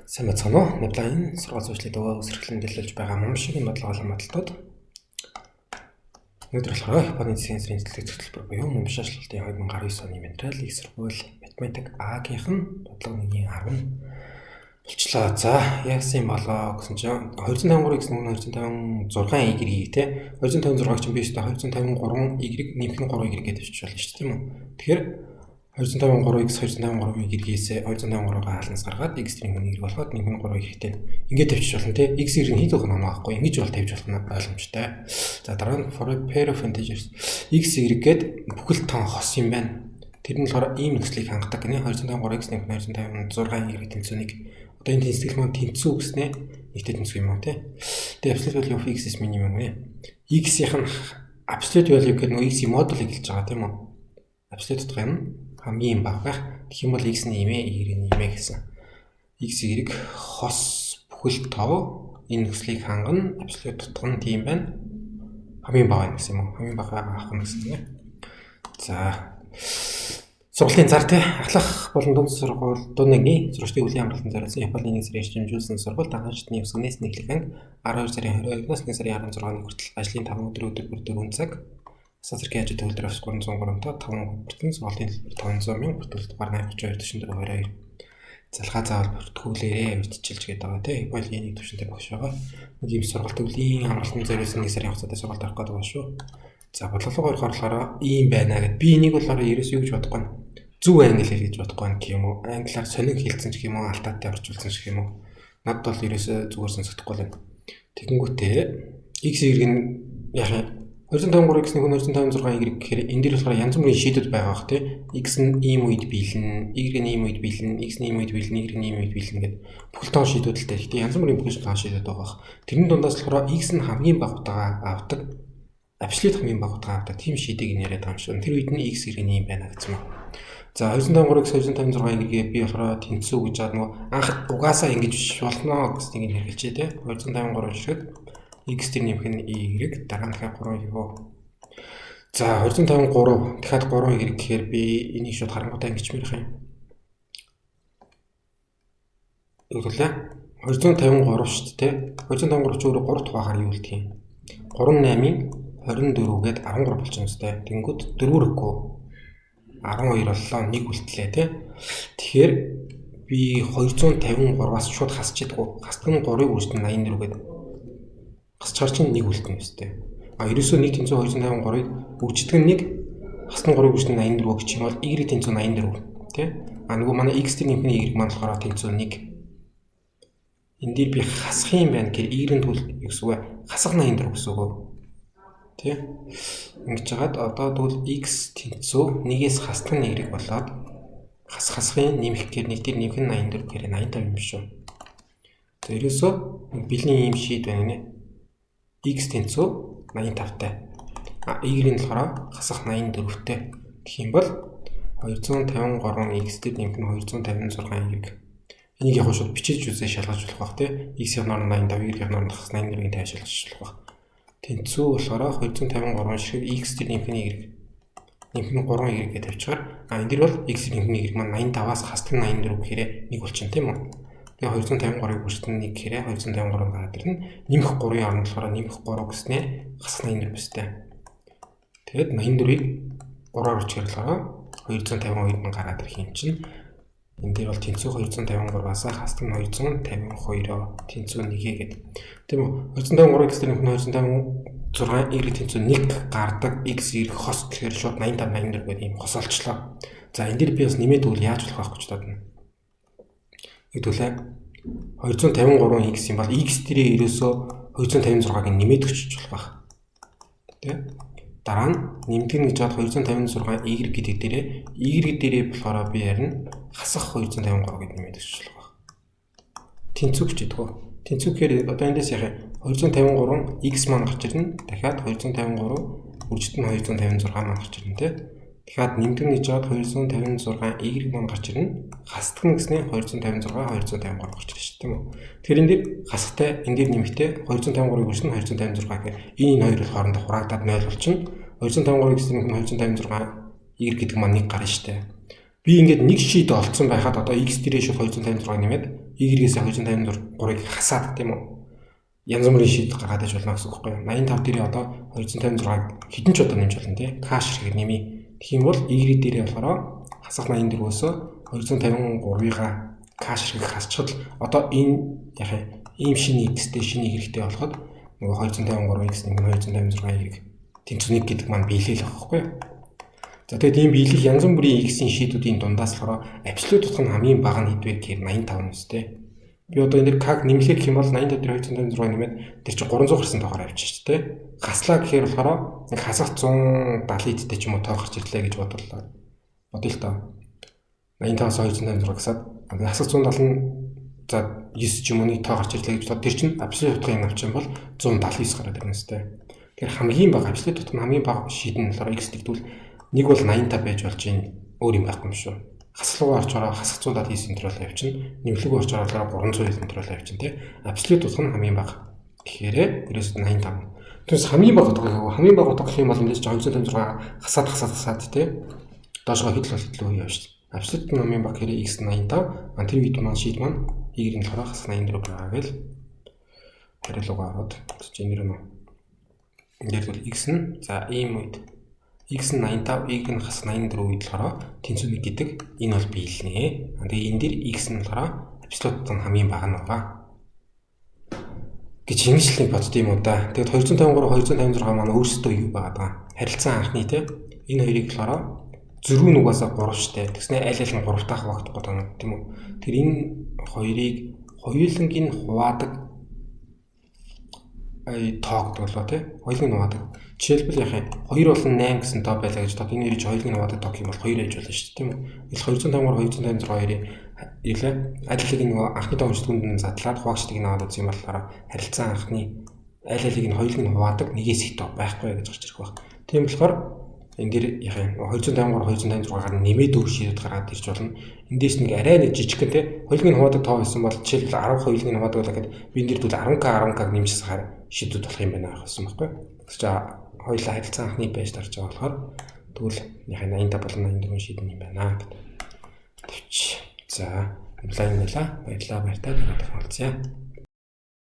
Сайн бацгаана уу? Наблайн сургууль зүйчлэлд өсөрхлөн дэлгэж байгаа мамшигын бодлогын модалтууд. Өнөөдөр болохоор Японы засгийн газрын цэцлэг зөвлөлбөр буюу мамшаачлалтын 2019 оны материал их сургууль математик А-гийнх нь бодлого 1.10 болчлаа. За, яасан болоо гэсэн чинь 253 гэсэн нь 256 Y те 256-ыг чинь биш та 253 Y нэмэх нь 3 Y гэдэг бичиж болно шүү дээ, тийм үү? Тэгэхээр 253x 253-ээс 253-гаа хаалнаас гаргаад x-ийн нэг болгоод нэг нь 3 ихтэй. Ингээд тавьчих болно те. X-ийн хэд байх нь хамаахгүй. Ингэж бол тавьж болох нь ойлгомжтой. За дараа нь for a pair of integers x y гээд бүхэл тоон хос юм байна. Тэр нь болохоор ийм нөхцөлийг хангадаг гинэ. 253x нэг 256 y тэнцвэнийг одоо энэ тэнцвэл маань тэнцүү гэснээр нэгтэй тэнцүү юм уу те. Тэгээ absolute value of x is minimum гэнэ. X-ийн absolute value гэдэг нь x-ийн модулыг хэлж байгаа тийм үү? Absolute утга нь хамгийн бага байх. Тэгэх юм бол x нь нэмээ, y нь нэмээ гэсэн. X y хос бүхэл тоо энэ нөхцөлийг хангана. Absolute утга нь тийм байна. Хамгийн бага гэсэн юм уу? Хамгийн бага авах нь гэсэн тийм. За. Сургуулийн зар тий ахлах болон дунд сургууль дундгийн зуршдын үеийн амралтын зориулсан Японы нэг сарын хэмжүүлсэн сургууль дагагчдын өсгөнээс нэглэгэн 12 сарын 22-наас 1 сарын 16-ны хүртэл ажлын 5 өдөр бүр 4 цаг Сасрын ажил төвлөрөх 303-т 5 бүртгэн сургуулийн төлбөр 500 мянга бүртгүүлэлт бар 832 залхаа заавал бүртгүүлээрээ урьдчилж гээд байгаа тийм Японы нэг төвшөнтэй багш байгаа. Нэг юм сургалт төвлийн амралтын зориулсан 1 сарын хугацаатай сургалт авах гэдэг байна шүү. За бодлого 2 болохоор ийм байна гэд би энийг болохоор ерөөсөө юу гэж бодохгүй байна. Зөв англи хэл гэж бодохгүй байна гэх юм уу? Англиар сонин хэлсэн ч юм уу, алтаатай орчуулсан ч юм уу. Надад бол ерөөсөө зүгээр сонсогдохгүй байна. Тэгэнгүүтээ x y нь яг 253x нэг 256y гэхээр энэ дээр болохоор янз бүрийн шийдвэр байгаа бах тий. X нь ийм үед биелнэ, y нь ийм үед биелнэ, x нь ийм үед биелнэ, y нь ийм үед биелнэ гэдэг бүхэл тоон шийдвэрлэлтэй тий. Янз бүрийн бүхэл тоон шийдвэр байгаа бах. Тэрний дундаас болохоор x нь хамгийн бага утгаа авдаг, absolute хамгийн бага утгаа авдаг тийм шийдийг яриад байгаа юм шиг. Тэр үед нь x y нь ийм байна гэсэн юм. За 253x 256y би болохоор тэнцүү гэж байгаа нөгөө анх угаасаа ингэж болно гэсэн нэг нь хэлчихэ тий. 253 шигэд x тэр нэмэх нь y дараа нь дахиад 3 y. За 253 дахиад 3 y гэхээр би энийг шууд харангуйтай ингэчмээр их юм. Эгэлээ 253 шүү дээ. 253 ч өөрөө 3 тухайгаар юу хэлдэг юм. 38-ийн 24 гээд 13 болчихсон зү. Тэнгүүд 4 өрөхгүй 12 боллоо нэг үлдлээ тий. Тэгэхээр би 253-аас шууд хасч идэггүй. Хасдаг нь 3-ыг үржтэн 84 гээд хасчаар чинь нэг үлдэн өстэй. Ерөөсөө нэг тэнцүү 253-ыг үрждэг нь нэг хасны 3-ыг үржтэн 84 гэх юм бол y тэнцүү 84 тий. Нөгөө манай x тэр нэмхний y маань болохоор тэнцүү 1. Энд дээр би хасах юм байна гэхээр y-ийн тул гэсэн үг хасах 84 гэсэн үг. Тий. Ингэж хагаад одоо тэгвэл x тэнцүү 1-ээс хасдаг нь y болоод хасахын нэмэх гэхээр нэг тэр нэмэх нь 84 гэхээр 85 юм шүү. За ерөөсөө бэлний юм шийд байна нэ. X тэнцүү 85-тай. Y-ийн болохоор хасах 84-тэй. Гэх юм бол 253x дээр нэмэх нь 256y. Энийг яг шууд бичиж үзээ шалгаж болох бах тий. X-ийн нор 85, Y-ийн нор хас 84-ийг тайшруулж болох бах. Тэнцүү болохоор 253 шиг x дээр нэмэх нь y. Нэмэх нь 3y гэж тавьчихаар энэ дэр бол x нэмэх нь y маань 85-аас хасдаг 84 гэхээр нэг болчихно тийм үү? Тэгээ 253-ыг бүртгэн нэг гэхээр 253 гараад ирнэ. Нэмэх 3-ын орнд болохоор нэмэх 3 гэснээр хасах 84 өстэй. Тэгээд 84-ийг 3-аар үчгээр болохоор 252 мянга гараад ирэх юм чинь. Энэ дээр бол тэнцүү 253-аас хасдаг 252 тэнцүү 1 гэдэг. Тийм үү? 253x дээр нэмэх 256 y тэнцүү 1 гардаг x y хос гэхээр шууд 85 84 гэдэг юм хос олчлоо. За энэ дээр би бас нэмээд үл яаж болох вэ гэж бодно. Хэдүүлээ 253x юм бол x дээрээ ерөөсөө 256-ыг нэмээд өчөж болох байх. Тэ? Дараа нь нэмдэг нь гэж бод 256 y гэдэг дээрээ y дээрээ болохоор би харин хасах 253 гэдэг нэмээд өчөж болох байх. Тэнцүү гэж хэдэг. Тэнцүү гэхээр одоо эндээс яхаа 253 x маань гарч ирнэ. Дахиад 253 үржит нь 256 маань гарч ирнэ тэ. Дахиад нэмдэг нь гэж бод 256 y маань гарч ирнэ. Хасдаг нь гэснээр 256 253 гарч ирнэ шүү дээ тийм үү. Тэгэхээр энэ дэр хасахтай энэ дэр нэмэхтэй 253-ыг үржит нь 256 гэх энэ хоёр хоорондоо хураагдаад 0 болчихно. 253 гэсэн нь 256 y гэдэг маань 1 гарна шүү дээ. Би ингээд нэг шийд олцсон байхад одоо x дээрээ шууд 256 нэмээд y-гээс 253-ыг хасаад тийм үү? Янз бүрийн шийд гаргаад иж болно гэсэн үг байхгүй юу? 85 дээрээ одоо 256-ыг хэдэн ч удаа нэмж болно тийм. Каш хэрэг нэмий. Тэгэх юм бол y дээрээ болохоор хасах 84-өөс 253-ыг каш хэрэг хасчихад одоо энэ яхаа ийм шинэ x-тэй шинэ y-тэй болоход нөгөө 253x нэмэх 256y-ыг тэнцвэрийг гэдэг маань биелэл байхгүй юу? За тэгээд ийм биелэх янз бүрийн x-ийн шийдүүдийн дундаас болохоор абсолют утга нь хамгийн бага нь хэд вэ гэхээр 85 нүстэй. Би одоо энэ как нэмлэх гэх юм бол 85 дээр 256 нэмээд тэр чинь 300 гарсан тоогоор авчих шүү дээ. Хаслаа гэхээр болохоор нэг хасах 170 тэй ч юм уу тоо гарч ирлээ гэж бодлоо. Бодъё л тоо. 85-аас 256 гэсаад хасах 170 за 9 ч юм уу нэг тоо гарч ирлээ гэж бод. Тэр чинь абсолют утгыг авчих юм бол 179 гараад ирнэ өстэй. Тэгэхээр хамгийн бага абсолют утга нь хамгийн бага шийдэн болохоор x тэгвэл нэг бол 85 байж болж ийн өөр юм байхгүй юм шүү. Хаслуугаар орчороо хасах 179 интервал явчихна. Нэмлэг орчороо 300 интервал явчихна тий. Абсолют утга нь хамгийн бага. Тэгэхээр ерөөс 85. Тэрс хамгийн бага утга гэх юм бол эндээс 256 хасаад тий. Доошгоо хидл болтлоо явж. Абсолют нь хамгийн бага гэхээр x 85. Тэр үед маань шийд маань y-ийн болохоор хасах 84 байгаа гэл хариулгаа ороод чи нэр нь. Ингээд бол x нь за ийм үед x нь 85, y нь хас 84 үед болохоор тэнцвэрийг гэдэг энэ бол биелнэ. Тэгээ энэ дээр x нь болохоор абсолют нь хамгийн бага нь байгаа гэж ингэж л бодд юм уу да. Тэгээд 253, 256 маань өөрсдөө юу байгаа даа. Харилцан анхны те энэ хоёрыг болохоор зөрүү нугасаа 3 штэ. Тэгснэ аль аль нь 3 таах багтахгүй тань тийм үү. Тэр энэ хоёрыг хоёулангийн хуваадаг тоогд болоо тий. Хоёулын хуваадаг. Жишээлбэл яах юм 2 болон 8 гэсэн тоо байлаа гэж тоо энэ хоёрыг хоёулын хуваадаг тоог юм бол 2 ээж болно шүү дээ тийм үү. Ил 253 256-ыг илээ алилыг нөгөө анхны тоо хүчтэнд нь задлаад хуваагчдыг нь аваад үзэх юм болохоор харилцан анхны аль алиг нь хоёулын хуваадаг нэгээс их тоо байхгүй гэж гарч ирэх баг. Тийм болохоор энэ дэр яах юм 253 256-аар нэмээд өөр шийдүүд гаргаад ирж болно. Эндээс нэг арай нэг жижигхэн тий хоёулын хуваадаг тоо байсан бол жишээлбэл 10 хоёулын хуваадаг байгаад би энэ дэр дүүл 10k нэмж сахаар шийдүүд болох юм байна гэсэн байхгүй. За хоёулаа харилцан анхны байж дарж байгаа болохоор тэгвэл яхаа 85 болон 84 шийдэн юм байна гэдэг. За баярлалаа. Баярлалаа. Дараад уулзъя.